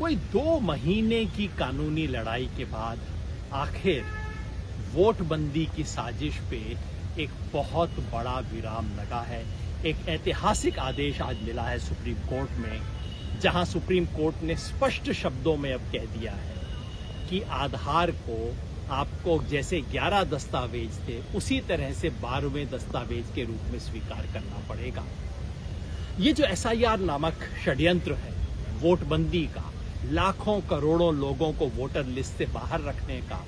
कोई 2 महीने की कानूनी लड़ाई के बाद आखिर वोटबंदी की साजिश पे एक बहुत बड़ा विराम लगा है। एक ऐतिहासिक आदेश आज मिला है सुप्रीम कोर्ट में, जहां सुप्रीम कोर्ट ने स्पष्ट शब्दों में अब कह दिया है कि आधार को आपको जैसे 11 दस्तावेज थे उसी तरह से 12वें दस्तावेज के रूप में स्वीकार करना पड़ेगा। ये जो SIR नामक षड्यंत्र है वोटबंदी का, लाखों करोड़ों लोगों को वोटर लिस्ट से बाहर रखने का,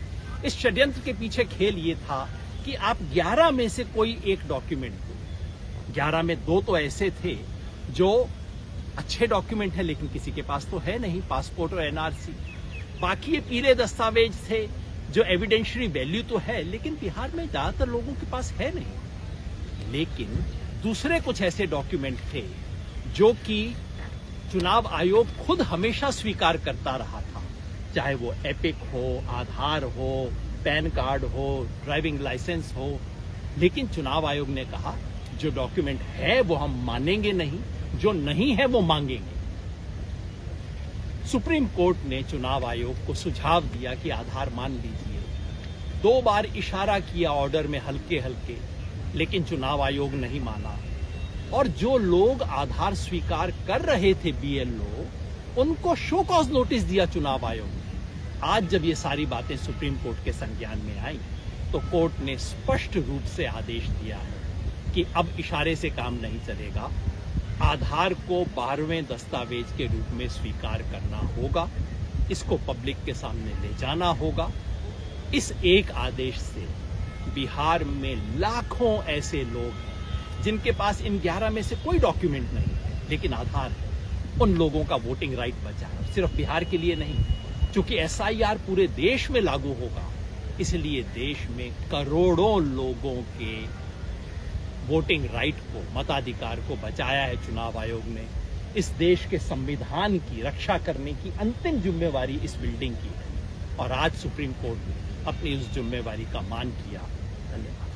इस षड्यंत्र के पीछे खेल ये था कि आप 11 में से कोई एक डॉक्यूमेंट दो। 11 में 2 तो ऐसे थे जो अच्छे डॉक्यूमेंट है लेकिन किसी के पास तो है नहीं, पासपोर्ट और NRC। बाकी ये पीले दस्तावेज थे जो एविडेंशियरी वैल्यू तो है लेकिन बिहार में ज्यादातर लोगों के पास है नहीं। लेकिन दूसरे कुछ ऐसे डॉक्यूमेंट थे जो कि चुनाव आयोग खुद हमेशा स्वीकार करता रहा था, चाहे वो एपिक हो, आधार हो, पैन कार्ड हो, ड्राइविंग लाइसेंस हो। लेकिन चुनाव आयोग ने कहा जो डॉक्यूमेंट है वो हम मानेंगे नहीं, जो नहीं है वो मांगेंगे। सुप्रीम कोर्ट ने चुनाव आयोग को सुझाव दिया कि आधार मान लीजिए। 2 बार इशारा किया ऑर्डर में हल्के हल्के, लेकिन चुनाव आयोग नहीं माना। और जो लोग आधार स्वीकार कर रहे थे BLO, उनको शो कॉज नोटिस दिया चुनाव आयोग ने। आज जब ये सारी बातें सुप्रीम कोर्ट के संज्ञान में आई तो कोर्ट ने स्पष्ट रूप से आदेश दिया है कि अब इशारे से काम नहीं चलेगा, आधार को 12वें दस्तावेज के रूप में स्वीकार करना होगा, इसको पब्लिक के सामने ले जाना होगा। इस एक आदेश से बिहार में लाखों ऐसे लोग हैं जिनके पास इन 11 में से कोई डॉक्यूमेंट नहीं है लेकिन आधार है, उन लोगों का वोटिंग राइट बचा है। सिर्फ बिहार के लिए नहीं, क्योंकि SIR पूरे देश में लागू होगा, इसलिए देश में करोड़ों लोगों के वोटिंग राइट को, मताधिकार को बचाया है चुनाव आयोग ने। इस देश के संविधान की रक्षा करने की अंतिम जिम्मेवारी इस बिल्डिंग की है और आज सुप्रीम कोर्ट ने अपनी उस जिम्मेवारी का मान किया। धन्यवाद।